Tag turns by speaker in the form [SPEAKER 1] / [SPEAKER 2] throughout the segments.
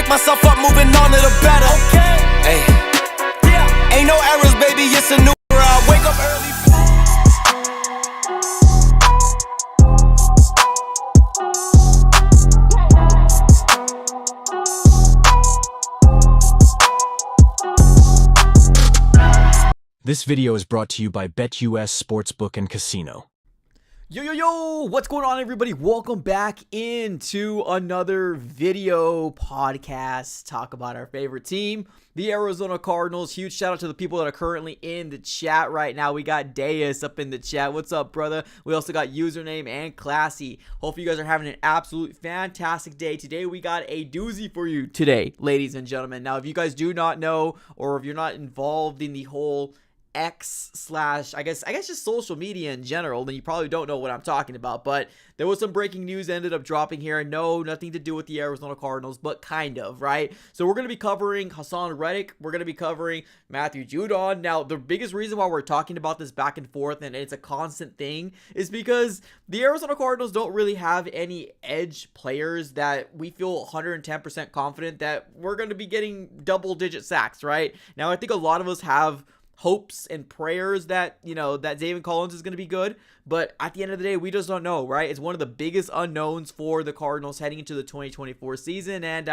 [SPEAKER 1] myself up, moving on to the better. Okay. Hey. Yeah. Ain't no errors, baby, it's a new era. I wake up early.
[SPEAKER 2] This video is brought to you by BetUS Sportsbook and Casino.
[SPEAKER 3] Yo, what's going on, everybody? Welcome back into another video podcast. Talk about our favorite team, the Arizona Cardinals. Huge shout out to the people that are currently in the chat right now. We got Deus up in the chat. What's up, brother? We also got Username and Classy. Hope you guys are having an absolute fantastic day. Today, we got a doozy for you today, ladies and gentlemen. Now, if you guys do not know, or if you're not involved in the whole X slash I guess just social media in general, then you probably don't know what I'm talking about. But there was some breaking news that ended up dropping here. No, nothing to do with the Arizona Cardinals, but kind of, right? So we're going to be covering Haason Reddick. We're going to be covering Matthew Judon. Now, the biggest reason why we're talking about this back and forth, and it's a constant thing, is because the Arizona Cardinals don't really have any edge players that we feel 110% confident that we're going to be getting double-digit sacks, right? Now, I think a lot of us have hopes and prayers that, that Zaven Collins is going to be good. But at the end of the day, we just don't know, right? It's one of the biggest unknowns for the Cardinals heading into the 2024 season. And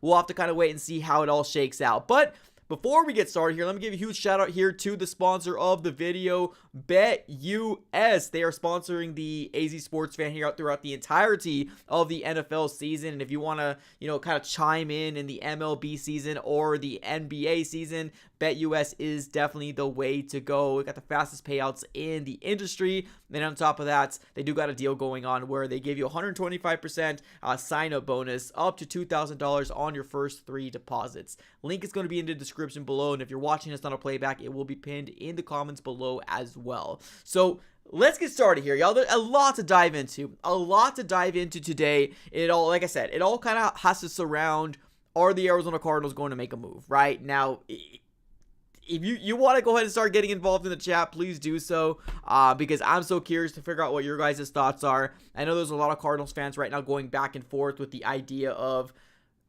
[SPEAKER 3] we'll have to kind of wait and see how it all shakes out. But before we get started here, let me give a huge shout out here to the sponsor of the video, BetUS. They are sponsoring the AZ Sports Fan here throughout the entirety of the NFL season. And if you want to, kind of chime in the MLB season or the NBA season, BetUS is definitely the way to go. We got the fastest payouts in the industry. And on top of that, they do got a deal going on where they give you 125% sign-up bonus up to $2,000 on your first 3 deposits. Link is going to be in the description below. And if you're watching this on a playback, it will be pinned in the comments below as well. So let's get started here, y'all. There's a lot to dive into. Today. It all, like I said, it all kind of has to surround, are the Arizona Cardinals going to make a move, right? Now, if you want to go ahead and start getting involved in the chat, please do so, because I'm so curious to figure out what your guys' thoughts are. I know there's a lot of Cardinals fans right now going back and forth with the idea of,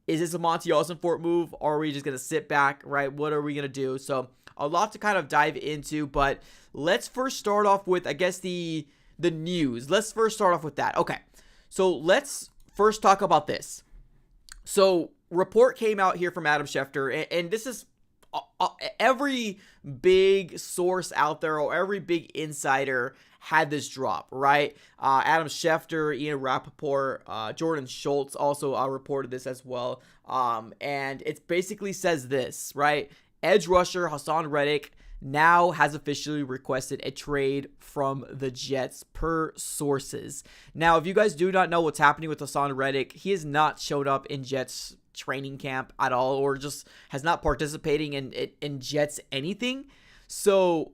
[SPEAKER 3] is this a Monty Ossenfort move, or are we just going to sit back, right? What are we going to do? So a lot to kind of dive into, but let's first start off with, I guess, the news. Let's first start off with that. Okay, so let's first talk about this. So report came out here from Adam Schefter, and this is every big source out there, or every big insider had this drop, right? Adam Schefter, Ian Rappaport, Jordan Schultz also reported this as well. And it basically says this, right? Edge rusher Haason Reddick now has officially requested a trade from the Jets, per sources. Now, if you guys do not know what's happening with Haason Reddick, he has not showed up in Jets training camp at all, or just has not participating in Jets anything. So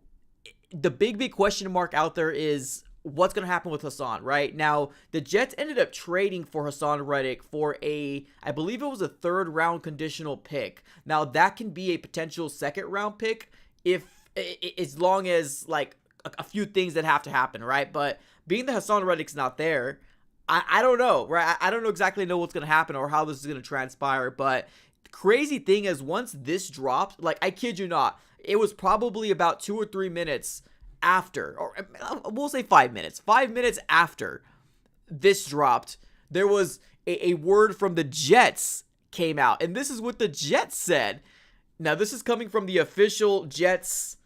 [SPEAKER 3] the big question mark out there is what's going to happen with Haason, right? Now, the Jets ended up trading for Haason Reddick for I believe it was a 3rd round conditional pick. Now, that can be a potential 2nd round pick as long as like a few things that have to happen, right? But being that Haason Reddick's not there, I don't know, right? I don't exactly know what's going to happen or how this is going to transpire. But the crazy thing is, once this dropped, like, I kid you not, it was probably about 2 or 3 minutes after, or we'll say 5 minutes. 5 minutes after this dropped, there was a word from the Jets came out. And this is what the Jets said. Now, this is coming from the official Jets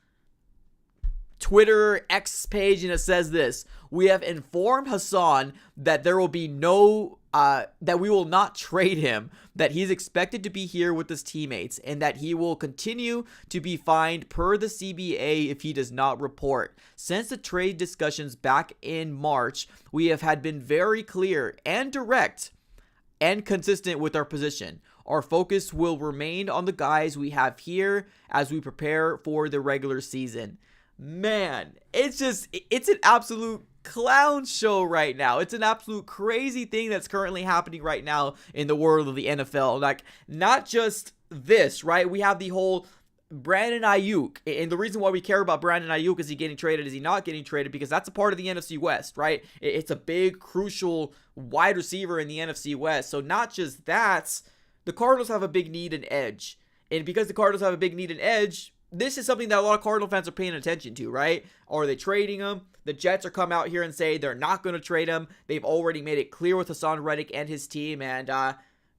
[SPEAKER 3] Twitter X page, and it says this: we have informed Haason that there will be that we will not trade him, that he's expected to be here with his teammates, and that he will continue to be fined per the CBA if he does not report. Since the trade discussions back in March, we have been very clear and direct and consistent with our position. Our focus will remain on the guys we have here as we prepare for the regular season. Man, it's an absolute clown show right now. It's an absolute crazy thing that's currently happening right now in the world of the NFL. Like, not just this, right? We have the whole Brandon Ayuk, and the reason why we care about Brandon Ayuk, is he getting traded, is he not getting traded, because that's a part of the NFC West, right? It's a big, crucial wide receiver in the NFC West. So not just that, the Cardinals have a big need in edge. And because the Cardinals have a big need in edge, this is something that a lot of Cardinal fans are paying attention to, right? Are they trading him? The Jets are come out here and say they're not going to trade him. They've already made it clear with Haason Reddick and his team, and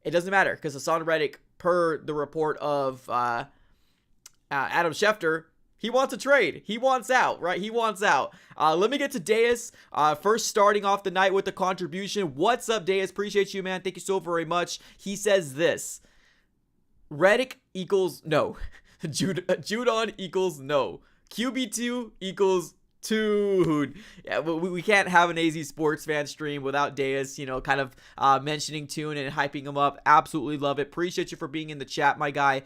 [SPEAKER 3] it doesn't matter because Haason Reddick, per the report of Adam Schefter, he wants a trade. He wants out, right? He wants out. Let me get to Deus. First, starting off the night with the contribution. What's up, Deus? Appreciate you, man. Thank you so very much. He says this. Reddick equals no. Judon equals no. QB2 equals dude. Yeah, we can't have an AZ Sports fan stream without Deus, kind of mentioning Tune and hyping him up. Absolutely love it. Appreciate you for being in the chat, my guy.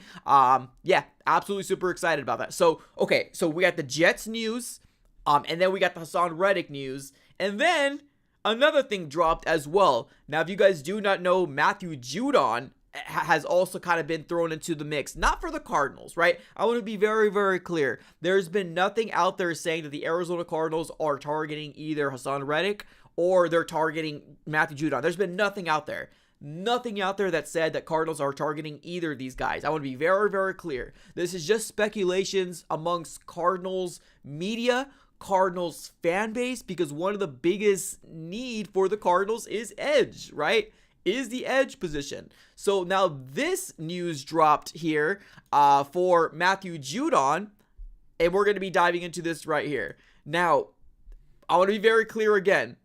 [SPEAKER 3] Yeah, absolutely super excited about that. So, okay, so we got the Jets news, and then we got the Haason Reddick news, and then another thing dropped as well. Now, if you guys do not know, Matthew Judon has also kind of been thrown into the mix. Not for the Cardinals, right? I want to be very, very clear. There's been nothing out there saying that the Arizona Cardinals are targeting either Haason Reddick or they're targeting Matthew Judon. There's been nothing out there. Nothing out there that said that Cardinals are targeting either of these guys. I want to be very, very clear. This is just speculations amongst Cardinals media, Cardinals fan base, because one of the biggest need for the Cardinals is edge, right? Is the edge position. So now this news dropped here for Matthew Judon, and we're going to be diving into this right here. Now, I want to be very clear again.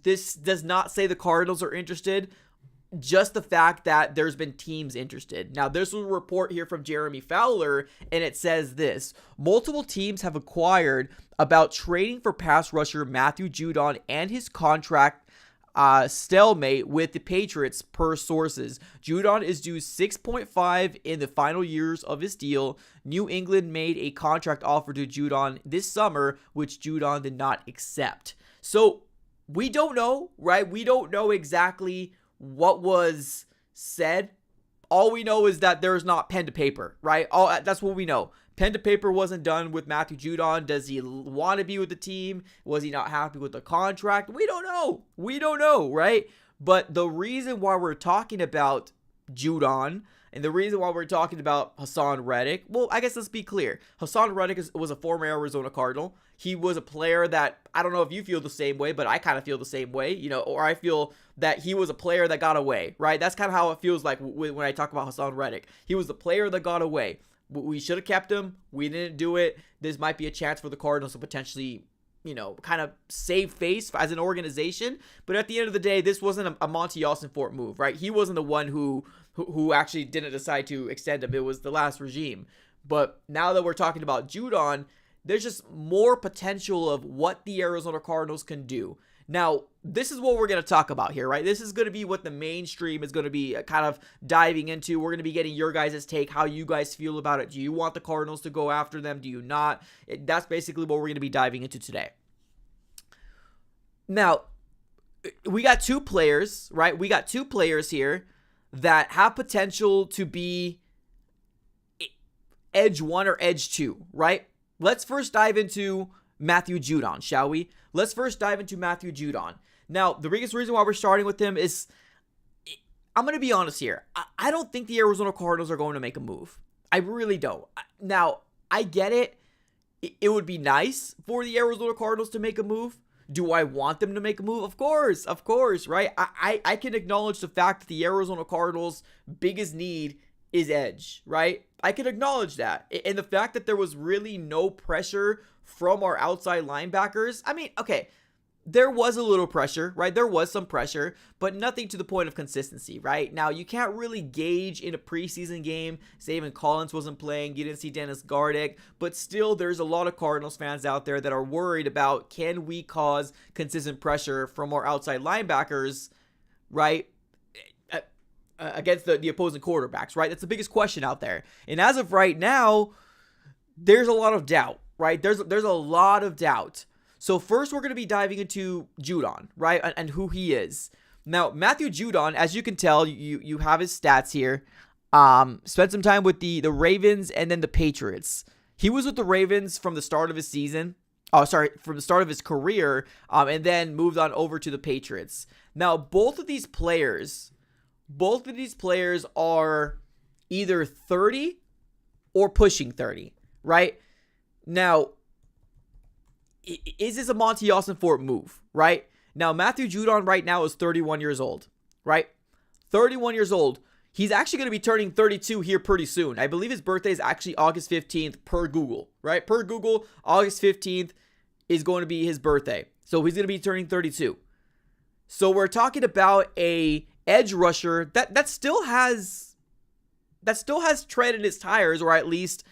[SPEAKER 3] This does not say the Cardinals are interested, just the fact that there's been teams interested. Now, there's a report here from Jeremy Fowler, and it says this. Multiple teams have inquired about trading for pass rusher Matthew Judon and his contract stalemate with the Patriots per sources. Judon is due 6.5 in the final years of his deal. New England made a contract offer to Judon this summer, which Judon did not accept. So we don't know, right? We don't know exactly what was said. All we know is that there's not pen to paper, right? That's what we know. Pen to paper wasn't done with Matthew Judon. Does he want to be with the team? Was he not happy with the contract? We don't know. We don't know, right? But the reason why we're talking about Judon and the reason why we're talking about Haason Reddick, well, I guess let's be clear. Haason Reddick was a former Arizona Cardinal. He was a player that, I don't know if you feel the same way, but I kind of feel the same way, or I feel that he was a player that got away, right? That's kind of how it feels like when I talk about Haason Reddick. He was the player that got away. We should have kept him. We didn't do it. This might be a chance for the Cardinals to potentially, kind of save face as an organization. But at the end of the day, this wasn't a Monty Austin-Fort move, right? He wasn't the one who actually didn't decide to extend him. It was the last regime. But now that we're talking about Judon, there's just more potential of what the Arizona Cardinals can do. Now, this is what we're going to talk about here, right? This is going to be what the mainstream is going to be kind of diving into. We're going to be getting your guys' take, how you guys feel about it. Do you want the Cardinals to go after them? Do you not? That's basically what we're going to be diving into today. Now, we got two players, right? We got two players here that have potential to be edge 1 or edge 2, right? Let's first dive into Matthew Judon, shall we? Let's first dive into Matthew Judon. Now, the biggest reason why we're starting with him is, I'm going to be honest here. I don't think the Arizona Cardinals are going to make a move. I really don't. Now, I get it. It would be nice for the Arizona Cardinals to make a move. Do I want them to make a move? Of course, right? I can acknowledge the fact that the Arizona Cardinals' biggest need is edge, right? I can acknowledge that. And the fact that there was really no pressure from our outside linebackers. I mean, okay, there was a little pressure, right? There was some pressure, but nothing to the point of consistency, right? Now, you can't really gauge in a preseason game. Zaven Collins wasn't playing. You didn't see Dennis Gardeck, but still, there's a lot of Cardinals fans out there that are worried about, can we cause consistent pressure from our outside linebackers, right? Against the opposing quarterbacks, right? That's the biggest question out there. And as of right now, there's a lot of doubt, right? There's a lot of doubt. So first, we're going to be diving into Judon, right? And who he is. Now, Matthew Judon, as you can tell, you have his stats here. Spent some time with the Ravens and then the Patriots. He was with the Ravens from the start of his season. From the start of his career, and then moved on over to the Patriots. Now, both of these players both of these players are either 30 or pushing 30, right? Now, is this a Monty Austin-Fort move, right? Now, Matthew Judon right now is 31 years old, right? 31 years old. He's actually going to be turning 32 here pretty soon. I believe his birthday is actually August 15th per Google, right? Per Google, August 15th is going to be his birthday. So he's going to be turning 32. So we're talking about a edge rusher that still has tread in his tires, or at least,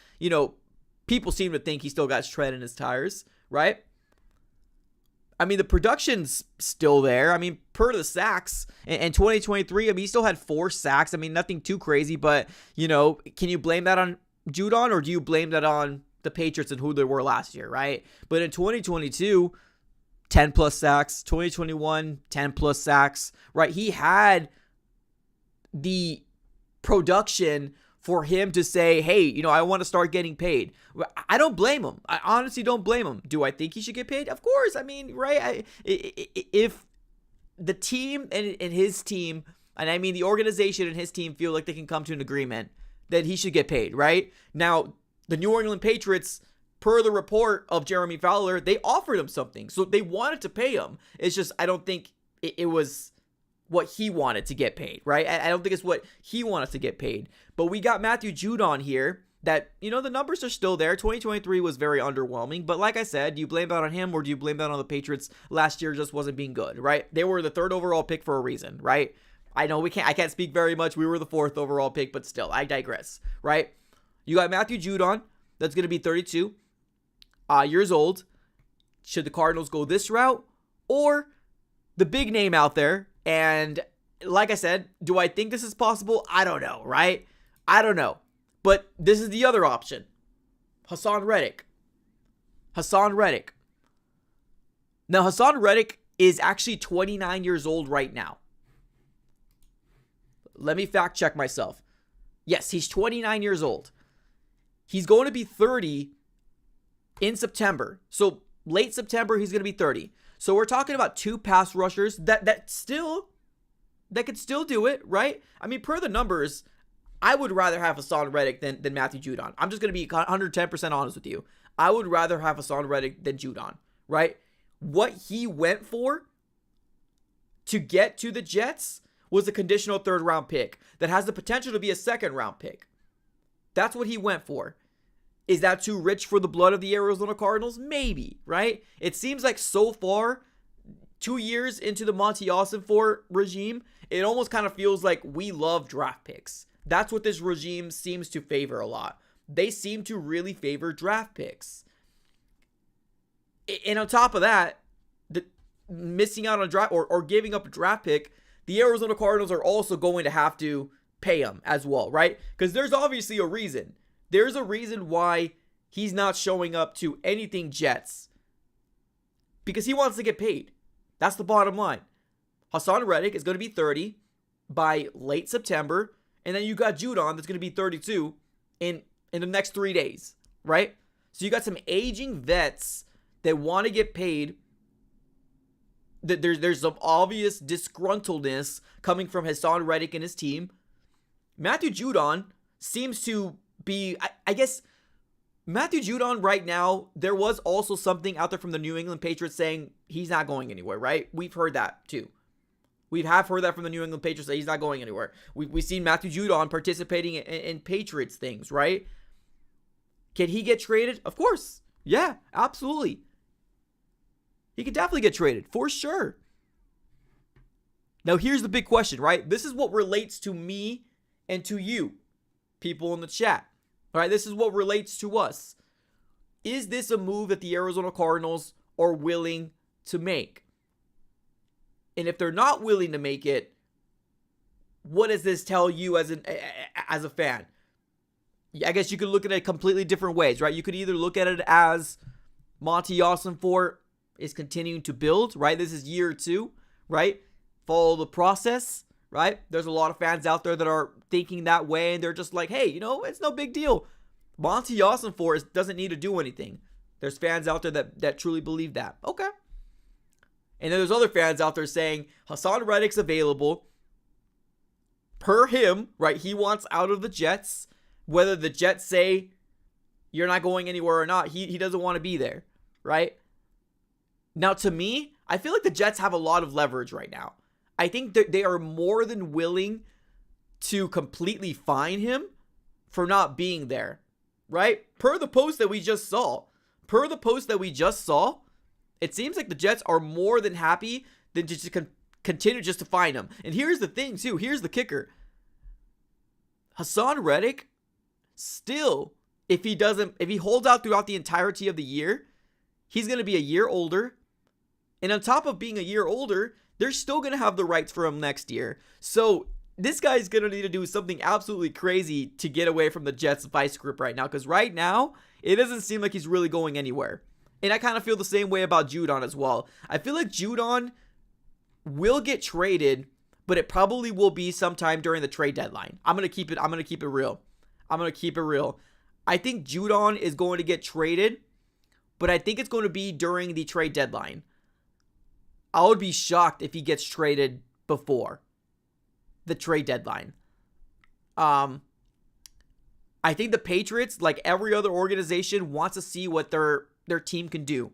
[SPEAKER 3] people seem to think he still got tread in his tires, right? I mean, the production's still there. I mean, per the sacks in 2023, I mean, he still had 4 sacks. I mean, nothing too crazy, but, can you blame that on Judon, or do you blame that on the Patriots and who they were last year, right? But in 2022, 10 plus sacks. 2021, 10 plus sacks, right? He had the production for him to say, hey, I want to start getting paid. I don't blame him. I honestly don't blame him. Do I think he should get paid? Of course. I mean, right? If the team and his team, and I mean the organization and his team, feel like they can come to an agreement, then he should get paid, right? Now, the New England Patriots, per the report of Jeremy Fowler, they offered him something. So they wanted to pay him. It's just, I don't think it was what he wanted to get paid, right? I don't think it's what he wanted to get paid. But we got Matthew Judon here that, the numbers are still there. 2023 was very underwhelming. But like I said, do you blame that on him, or do you blame that on the Patriots? Last year just wasn't being good, right? They were the 3rd overall pick for a reason, right? I know I can't speak very much. We were the 4th overall pick, but still, I digress, right? You got Matthew Judon, that's going to be 32 years old. Should the Cardinals go this route, or the big name out there? And like I said, do I think this is possible? I don't know, right? I don't know. But this is the other option. Haason Reddick. Haason Reddick. Now, Haason Reddick is actually 29 years old right now. Let me fact check myself. Yes, he's 29 years old. He's going to be 30 in September. So late September, he's going to be 30. So we're talking about 2 pass rushers that could still do it, right? I mean, per the numbers, I would rather have Haason Reddick than Matthew Judon. I'm just going to be 110% honest with you. I would rather have Haason Reddick than Judon, right? What he went for to get to the Jets was a conditional 3rd round pick that has the potential to be a 2nd round pick. That's what he went for. Is that too rich for the blood of the Arizona Cardinals? Maybe, right? It seems like so far, 2 years into the Monty Austin-Fort regime, it almost kind of feels like we love draft picks. That's what this regime seems to favor a lot. They seem to really favor draft picks. And on top of that, missing out on a draft or giving up a draft pick, the Arizona Cardinals are also going to have to pay him as well, right? Because there's obviously a reason. There's a reason why he's not showing up to anything Jets. Because he wants to get paid. That's the bottom line. Haason Reddick is going to be 30 by late September. And then you got Judon that's going to be 32 in the next 3 days, right? So you got some aging vets that want to get paid. There's some obvious disgruntledness coming from Haason Reddick and his team. Matthew Judon seems to be, I guess, Matthew Judon right now, there was also something out there from the New England Patriots saying he's not going anywhere, right? We've heard that too. We have heard that from the New England Patriots that he's not going anywhere. We've seen Matthew Judon participating in Patriots things, right? Can he get traded? Of course. Yeah, absolutely. He could definitely get traded, for sure. Now, here's the big question, right? This is what relates to me and to you, people in the chat. All right, this is what relates to us. Is this a move that the Arizona Cardinals are willing to make? And if they're not willing to make it, what does this tell you as a fan? I guess you could look at it completely different ways, right? You could either look at it as Monty Austin-Fort is continuing to build, right? This is year 2, right? Follow the process, right? There's a lot of fans out there that are thinking that way, and they're just like, hey, it's no big deal. Monty Austin-Fort doesn't need to do anything. There's fans out there that truly believe that. Okay. And then there's other fans out there saying Haason Reddick's available. per him, right, he wants out of the Jets. Whether the Jets say you're not going anywhere or not, he doesn't want to be there, right? Now, to me, I feel like the Jets have a lot of leverage right now. I think that they are more than willing to completely fine him for not being there, right? Per the post that we just saw, it seems like the Jets are more than happy than just to continue just to fine him. And here's the thing, too. Here's the kicker. Haason Reddick, still, if he holds out throughout the entirety of the year, he's going to be a year older. And on top of being a year older, they're still going to have the rights for him next year. So this guy's going to need to do something absolutely crazy to get away from the Jets vice grip right now. Because right now, it doesn't seem like he's really going anywhere. And I kind of feel the same way about Judon as well. I feel like Judon will get traded, but it probably will be sometime during the trade deadline. I'm going to keep it real. I think Judon is going to get traded, but I think it's going to be during the trade deadline. I would be shocked if he gets traded before the trade deadline. I think the Patriots, like every other organization, wants to see what their team can do.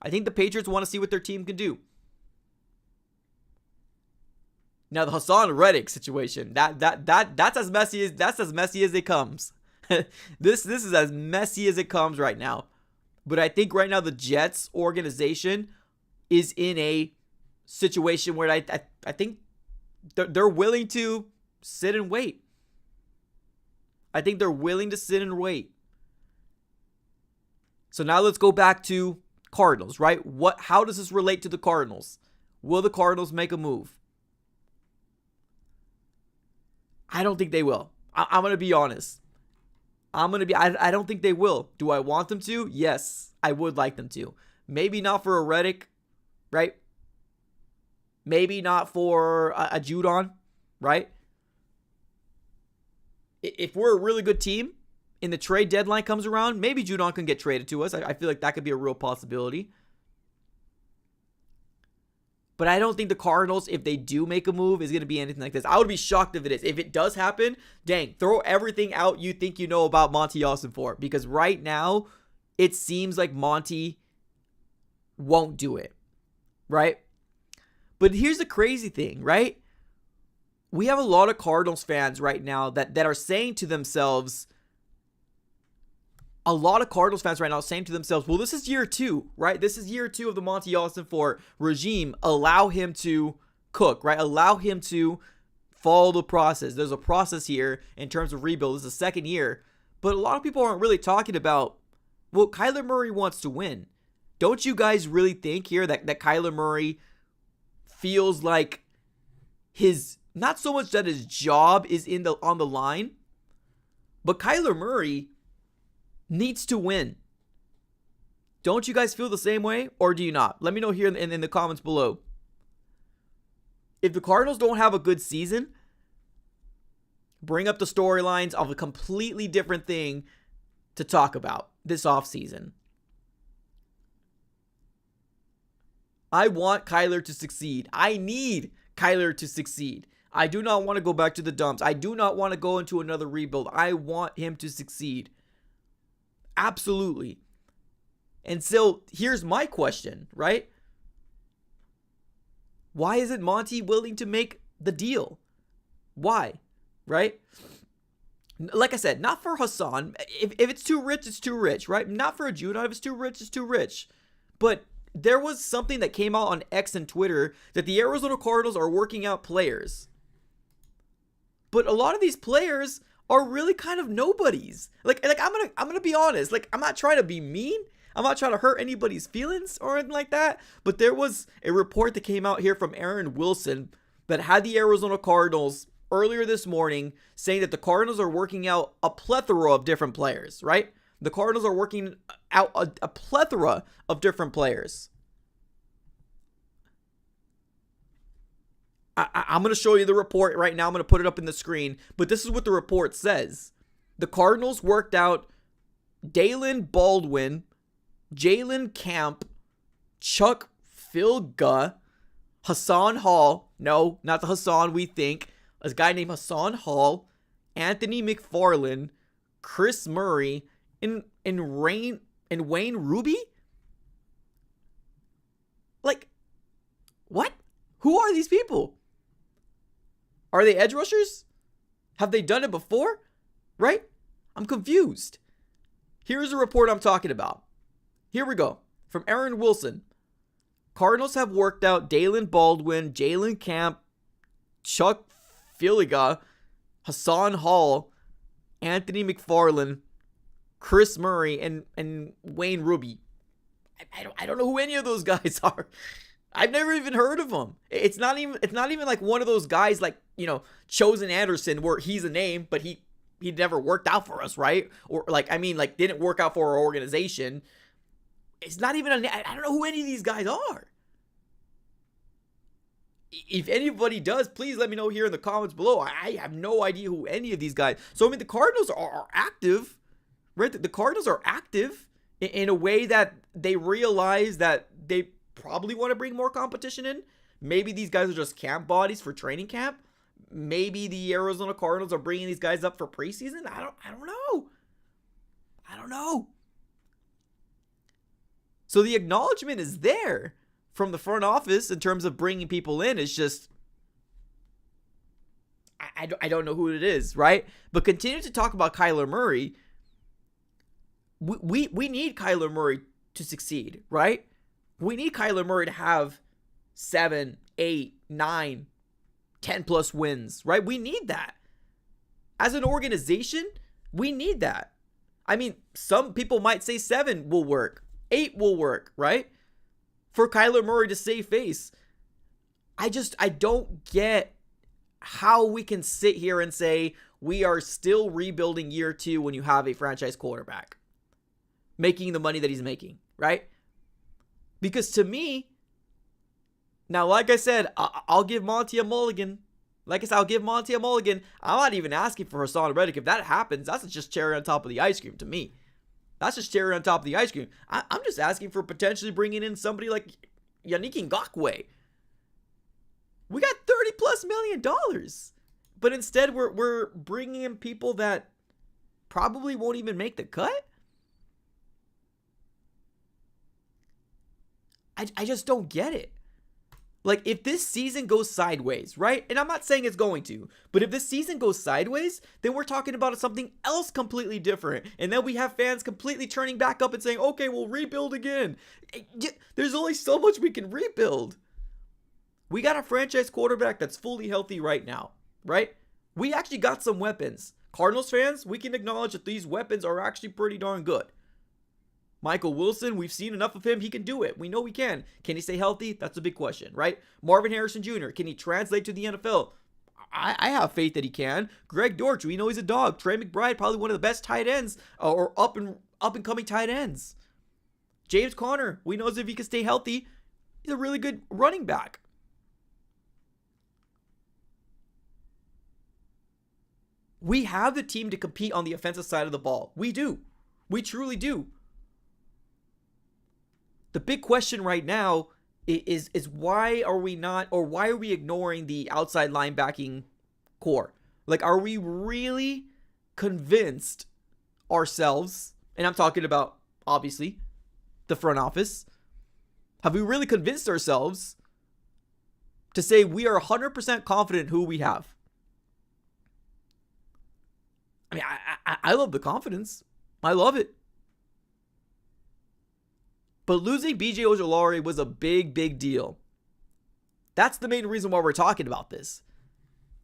[SPEAKER 3] I think the Patriots want to see what their team can do. Now the Haason Reddick situation, that's as messy as it comes. This is as messy as it comes right now. But I think right now the Jets organization is in a situation where I think they're willing to sit and wait. I think they're willing to sit and wait. So now let's go back to Cardinals, right? How does this relate to the Cardinals? Will the Cardinals make a move? I don't think they will. I'm going to be honest. I don't think they will. Do I want them to? Yes, I would like them to. Maybe not for a Reddick, right? Maybe not for a Judon, right? If we're a really good team and the trade deadline comes around, maybe Judon can get traded to us. I feel like that could be a real possibility. But I don't think the Cardinals, if they do make a move, is going to be anything like this. I would be shocked if it is. If it does happen, dang, throw everything out you think you know about Monty Ossenfort. Because right now, it seems like Monty won't do it. Right? But here's the crazy thing, right? We have a lot of Cardinals fans right now that are saying to themselves, well, this is year 2, right? This is year 2 of the Monty Ossenfort regime. Allow him to cook, right? Allow him to follow the process. There's a process here in terms of rebuild. This is the second year. But a lot of people aren't really talking about, well, Kyler Murray wants to win. Don't you guys really think here that Kyler Murray feels like not so much that his job is on the line, but Kyler Murray needs to win. Don't you guys feel the same way, or do you not? Let me know here in the comments below. If the Cardinals don't have a good season, bring up the storylines of a completely different thing to talk about this offseason. I want Kyler to succeed. I need Kyler to succeed. I do not want to go back to the dumps. I do not want to go into another rebuild. I want him to succeed. Absolutely. And so here's my question, right? Why isn't Monty willing to make the deal? Why? Right? Like I said, not for Haason. If it's too rich, it's too rich, right? Not for a Judon. If it's too rich, it's too rich. But there was something that came out on X and Twitter that the Arizona Cardinals are working out players. But a lot of these players are really kind of nobodies. Like I'm gonna be honest. Like, I'm not trying to be mean. I'm not trying to hurt anybody's feelings or anything like that. But there was a report that came out here from Aaron Wilson that had the Arizona Cardinals earlier this morning saying that the Cardinals are working out a plethora of different players, right? The Cardinals are working out a plethora of different players. I'm going to show you the report right now. I'm going to put it up in the screen. But this is what the report says. The Cardinals worked out Dalen Baldwin, Jalen Camp, Chuck Filga, Hassan Hall. No, not the Hassan we think. a guy named Haason Hall, Anthony McFarland, Chris Murray, and Wayne Ruby? Like, what? Who are these people? Are they edge rushers? Have they done it before? Right? I'm confused. Here's a report I'm talking about. Here we go. From Aaron Wilson. Cardinals have worked out Dalen Baldwin, Jalen Camp, Chuck Filiga, Haason Hall, Anthony McFarland, Chris Murray, and Wayne Ruby. I don't know who any of those guys are. I've never even heard of them. It's not even like one of those guys like, Chosen Anderson where he's a name, but he never worked out for us, right? Or didn't work out for our organization. It's not even I don't know who any of these guys are. If anybody does, please let me know here in the comments below. I have no idea who any of these guys. So, the Cardinals are active, right? The Cardinals are active in a way that they realize that they probably want to bring more competition in. Maybe these guys are just camp bodies for training camp. Maybe the Arizona Cardinals are bringing these guys up for preseason. I don't know. I don't know. So the acknowledgement is there from the front office in terms of bringing people in. It's just, I don't know who it is, right? But continue to talk about Kyler Murray. We need Kyler Murray to succeed, right? We need Kyler Murray to have 7, 8, 9, 10 plus wins, right? We need that. As an organization, we need that. Some people might say 7 will work. 8 will work, right? For Kyler Murray to save face. I don't get how we can sit here and say we are still rebuilding year 2 when you have a franchise quarterback making the money that he's making, right? Because to me, now, like I said, I'll give Monty a mulligan. I'll give Monty a mulligan. I'm not even asking for Haason Reddick. If that happens, that's just cherry on top of the ice cream to me. That's just cherry on top of the ice cream. I'm just asking for potentially bringing in somebody like Yannick Ngakoue. We got $30+ million. But instead, we're bringing in people that probably won't even make the cut. I just don't get it. If this season goes sideways, right? And I'm not saying it's going to, but if this season goes sideways, then we're talking about something else completely different. And then we have fans completely turning back up and saying, okay, we'll rebuild again. There's only so much we can rebuild. We got a franchise quarterback that's fully healthy right now, right? We actually got some weapons. Cardinals fans, we can acknowledge that these weapons are actually pretty darn good. Michael Wilson, we've seen enough of him. He can do it. We know he can. Can he stay healthy? That's a big question, right? Marvin Harrison Jr., can he translate to the NFL? I have faith that he can. Greg Dortch, we know he's a dog. Trey McBride, probably one of the best tight ends or up and coming tight ends. James Conner, we know if he can stay healthy, he's a really good running back. We have the team to compete on the offensive side of the ball. We do. We truly do. The big question right now is why are we not, or why are we ignoring the outside linebacking core? Are we really convinced ourselves, and I'm talking about, obviously, the front office, have we really convinced ourselves to say we are 100% confident who we have? I love the confidence. I love it. But losing B.J. Ojulari was a big, big deal. That's the main reason why we're talking about this.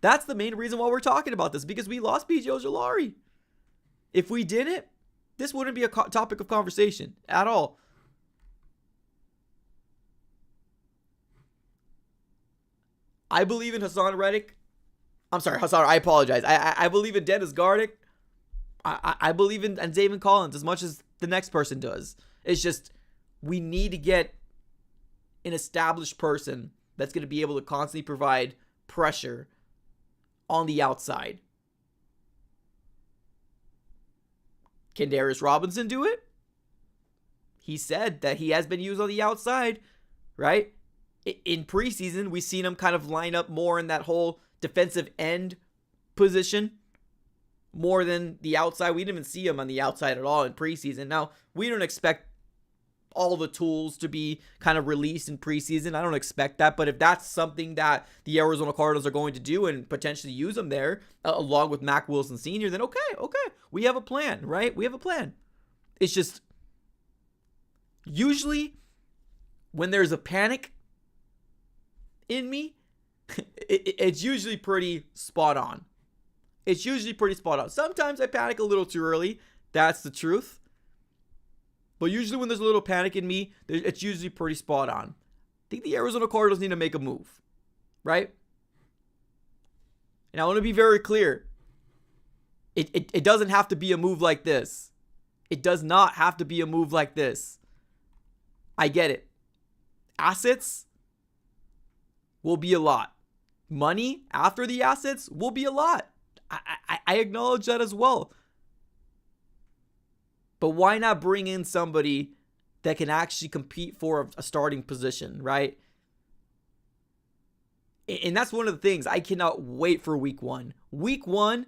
[SPEAKER 3] That's the main reason why we're talking about this, because we lost B.J. Ojulari. If we didn't, this wouldn't be a topic of conversation at all. I believe in Haason Reddick. I'm sorry, Haason, I apologize. I believe in Dennis Gardeck. I believe in Zaven Collins as much as the next person does. It's just, we need to get an established person that's going to be able to constantly provide pressure on the outside. Can Darius Robinson do it? He said that he has been used on the outside, right? In preseason, we've seen him kind of line up more in that whole defensive end position more than the outside. We didn't even see him on the outside at all in preseason. Now, we don't expect all the tools to be kind of released in preseason. I don't expect that, but if that's something that the Arizona Cardinals are going to do and potentially use them there, along with Mack Wilson Sr., then okay, we have a plan, right? We have a plan. It's just, usually, when there's a panic in me, it's usually pretty spot on. It's usually pretty spot on. Sometimes I panic a little too early. That's the truth. But usually when there's a little panic in me, it's usually pretty spot on. I think the Arizona Cardinals need to make a move, right? And I want to be very clear. It doesn't have to be a move like this. It does not have to be a move like this. I get it. Assets will be a lot. Money after the assets will be a lot. I acknowledge that as well. But why not bring in somebody that can actually compete for a starting position, right? And that's one of the things. I cannot wait for week one. Week one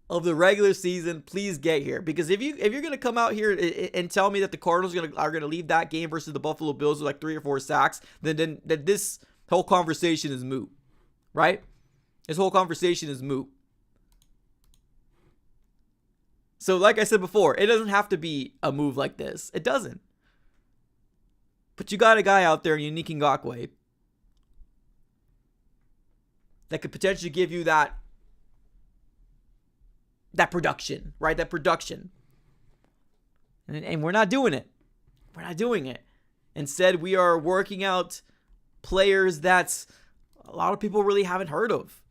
[SPEAKER 3] of the regular season, please get here. Because if you're going to come out here and tell me that the Cardinals are going to leave that game versus the Buffalo Bills with like 3 or 4 sacks, then this whole conversation is moot, right? This whole conversation is moot. So like I said before, it doesn't have to be a move like this. It doesn't. But you got a guy out there, Unique Ngakoue, that could potentially give you that production, right? That production. And we're not doing it. We're not doing it. Instead, we are working out players that a lot of people really haven't heard of.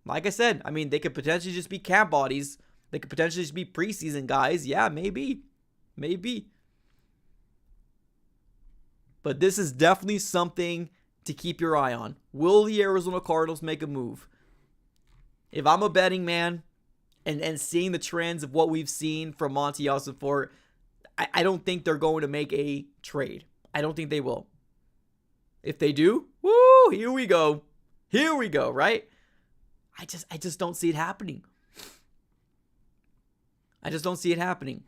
[SPEAKER 3] Like I said, I mean, they could potentially just be camp bodies. They could potentially just be preseason guys. Yeah, maybe. Maybe. But this is definitely something to keep your eye on. Will the Arizona Cardinals make a move? If I'm a betting man and seeing the trends of what we've seen from Monty Ossenfort, I don't think they're going to make a trade. I don't think they will. If they do, woo, here we go. Here we go, right? I just don't see it happening. I just don't see it happening.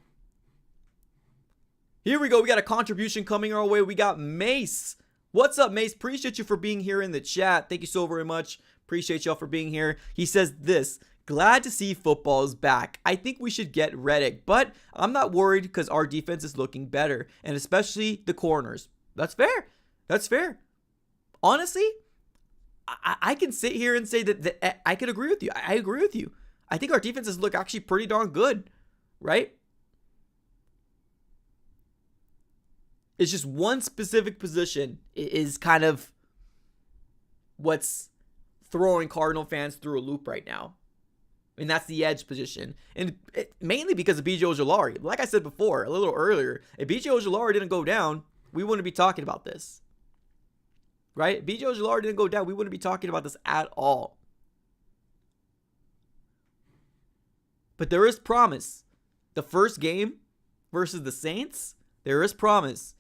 [SPEAKER 3] Here we go. We got a contribution coming our way. We got Mace. What's up, Mace? Appreciate you for being here in the chat. Thank you so very much. Appreciate y'all for being here. He says this: glad to see football is back. I think we should get Reddick, but I'm not worried because our defense is looking better, and especially the corners. That's fair. That's fair. Honestly, I can sit here and say that I can agree with you. I agree with you. I think our defenses look actually pretty darn good, right? It's just one specific position is kind of what's throwing Cardinal fans through a loop right now. And that's the edge position. And mainly because of BJ Ojulari. Like I said before, a little earlier, if BJ Ojulari didn't go down, we wouldn't be talking about this. Right? BJ Ojulari didn't go down. We wouldn't be talking about this at all. But there is promise. The first game versus the Saints, there is promise.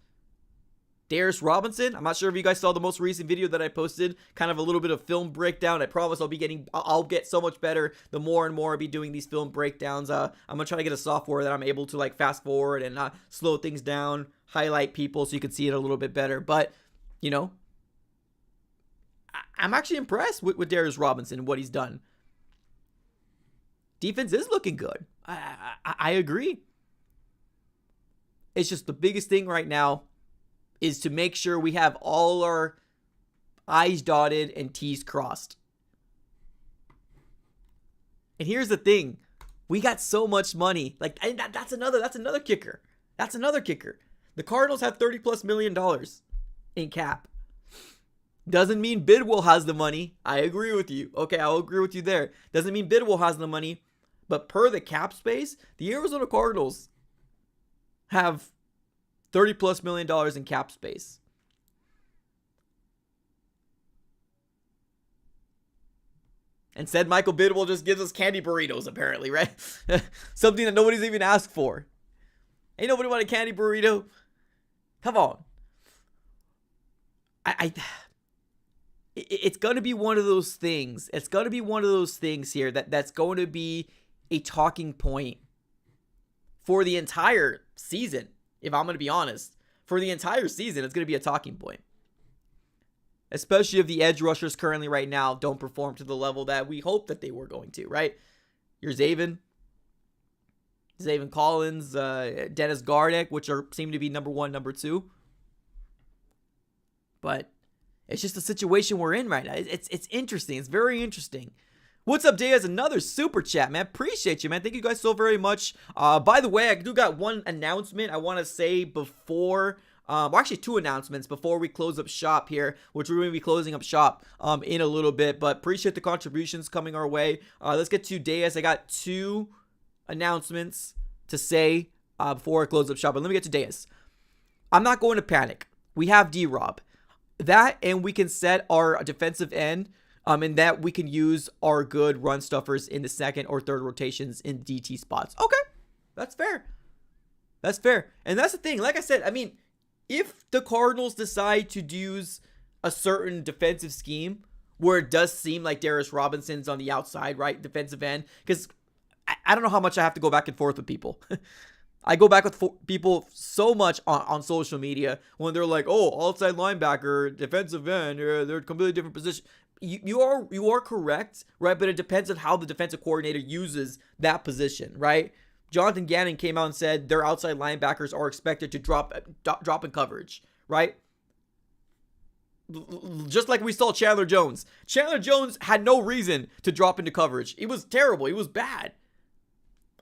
[SPEAKER 3] Darius Robinson, I'm not sure if you guys saw the most recent video that I posted, kind of a little bit of film breakdown. I promise I'll get so much better the more and more I be doing these film breakdowns. I'm going to try to get a software that I'm able to like fast forward and slow things down, highlight people so you can see it a little bit better. But, you know, I'm actually impressed with Darius Robinson and what he's done. Defense is looking good. I agree. It's just the biggest thing right now is to make sure we have all our I's dotted and T's crossed. And here's the thing. We got so much money. Like, that's another kicker. That's another kicker. The Cardinals have $30+ million in cap. Doesn't mean Bidwell has the money. I agree with you. Okay, I'll agree with you there. Doesn't mean Bidwell has the money. But per the cap space, the Arizona Cardinals have $30+ million in cap space. And said Michael Bidwell just gives us candy burritos, apparently, right? Something that nobody's even asked for. Ain't nobody want a candy burrito. Come on. it's going to be one of those things. It's going to be one of those things here that's going to be a talking point for the entire season. If I'm going to be honest, for the entire season, it's going to be a talking point. Especially if the edge rushers currently right now don't perform to the level that we hope that they were going to, right? Your Zaven Collins, Dennis Gardeck, which seem to be number 1, number 2. But it's just the situation we're in right now. It's interesting. It's very interesting. What's up, Diaz? Another super chat, man. Appreciate you, man. Thank you guys so very much. By the way, I do got one announcement I want to say before... well, actually 2 announcements before we close up shop here, which we're going to be closing up shop in a little bit. But appreciate the contributions coming our way. Let's get to Diaz. I got 2 announcements to say before I close up shop. But let me get to Diaz. I'm not going to panic. We have D-Rob. That, and we can set our defensive end, and that we can use our good run stuffers in the second or third rotations in DT spots. Okay, that's fair. That's fair. And that's the thing. Like I said, I mean, if the Cardinals decide to use a certain defensive scheme where it does seem like Darius Robinson's on the outside, right, defensive end, because I don't know how much I have to go back and forth with people. I go back with people so much on social media when they're like, oh, outside linebacker, defensive end, they're completely different position. You are correct, right? But it depends on how the defensive coordinator uses that position, right? Jonathan Gannon came out and said their outside linebackers are expected to drop in coverage, right? Just like we saw Chandler Jones. Chandler Jones had no reason to drop into coverage. It was terrible. It was bad.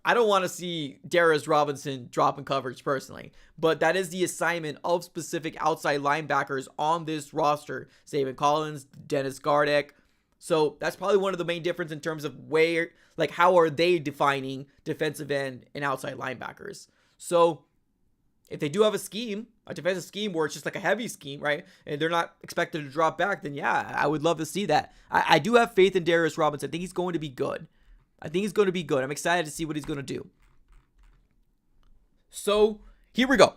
[SPEAKER 3] I don't want to see Darius Robinson drop in coverage personally, but that is the assignment of specific outside linebackers on this roster. Zaven Collins, Dennis Gardeck. So that's probably one of the main difference in terms of where, like, how are they defining defensive end and outside linebackers. So if they do have a defensive scheme where it's just like a heavy scheme, right, and they're not expected to drop back, then yeah, I would love to see that. I do have faith in Darius Robinson. I think he's going to be good. I'm excited to see what he's going to do. So here we go.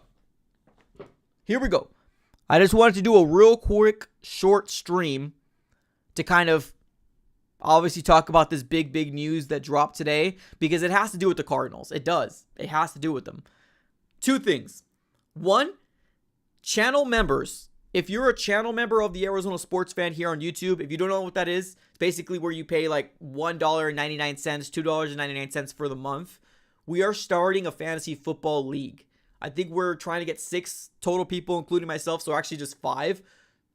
[SPEAKER 3] I just wanted to do a real quick, short stream to kind of obviously talk about this big news that dropped today, because it has to do with the Cardinals. It does. It has to do with them. 2 things. 1, channel members. If you're a channel member of the Arizona Sports Fan here on YouTube, if you don't know what that is, it's basically where you pay like $1.99, $2.99 for the month. We are starting a fantasy football league. I think we're trying to get 6 total people, including myself, so actually just 5.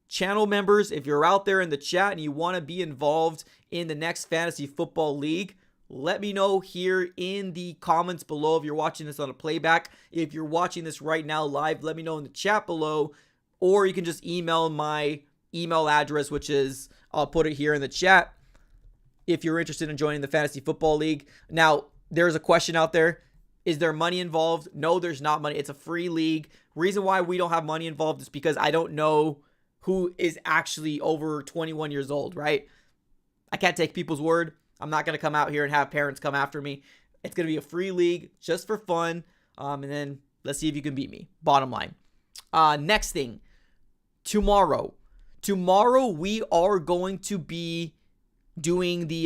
[SPEAKER 3] Channel members, if you're out there in the chat and you want to be involved in the next fantasy football league, let me know here in the comments below. If you're watching this on a playback, if you're watching this right now live, let me know in the chat below. Or you can just email my email address, which is, I'll put it here in the chat, if you're interested in joining the Fantasy Football League. Now, there's a question out there. Is there money involved? No, there's not money. It's a free league. Reason why we don't have money involved is because I don't know who is actually over 21 years old, right? I can't take people's word. I'm not going to come out here and have parents come after me. It's going to be a free league just for fun. And then let's see if you can beat me. Bottom line. Next thing. Tomorrow we are going to be doing the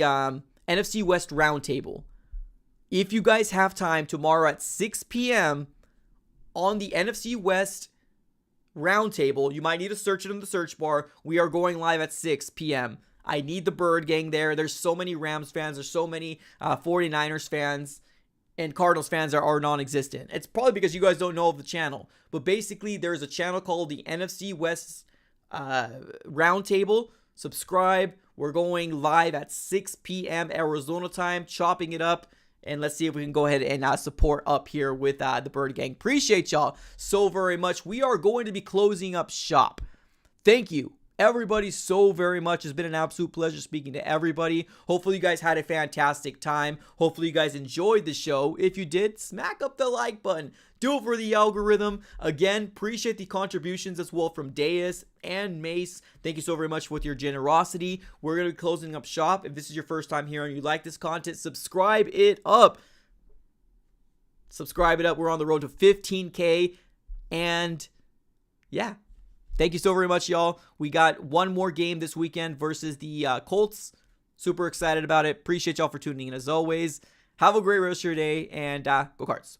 [SPEAKER 3] NFC West Roundtable. If you guys have time, tomorrow at 6 p.m. on the NFC West Roundtable, you might need to search it in the search bar. We are going live at 6 p.m. I need the Bird Gang there. There's so many Rams fans. There's so many 49ers fans. And Cardinals fans are non-existent. It's probably because you guys don't know of the channel. But basically, there's a channel called the NFC West Roundtable. Subscribe. We're going live at 6 p.m. Arizona time, chopping it up. And let's see if we can go ahead and support up here with the Bird Gang. Appreciate y'all so very much. We are going to be closing up shop. Thank you, everybody, so very much. It's been an absolute pleasure speaking to everybody. Hopefully you guys had a fantastic time. Hopefully you guys enjoyed the show. If you did, smack up the like button. Do it for the algorithm. Again, appreciate the contributions as well from Deus and Mace. Thank you so very much with your generosity. We're going to be closing up shop. If this is your first time here and you like this content, subscribe it up. Subscribe it up. We're on the road to 15K. And yeah. thank you so very much, y'all. We got one more game this weekend versus the Colts. Super excited about it. Appreciate y'all for tuning in as always. Have a great rest of your day, and go Cards.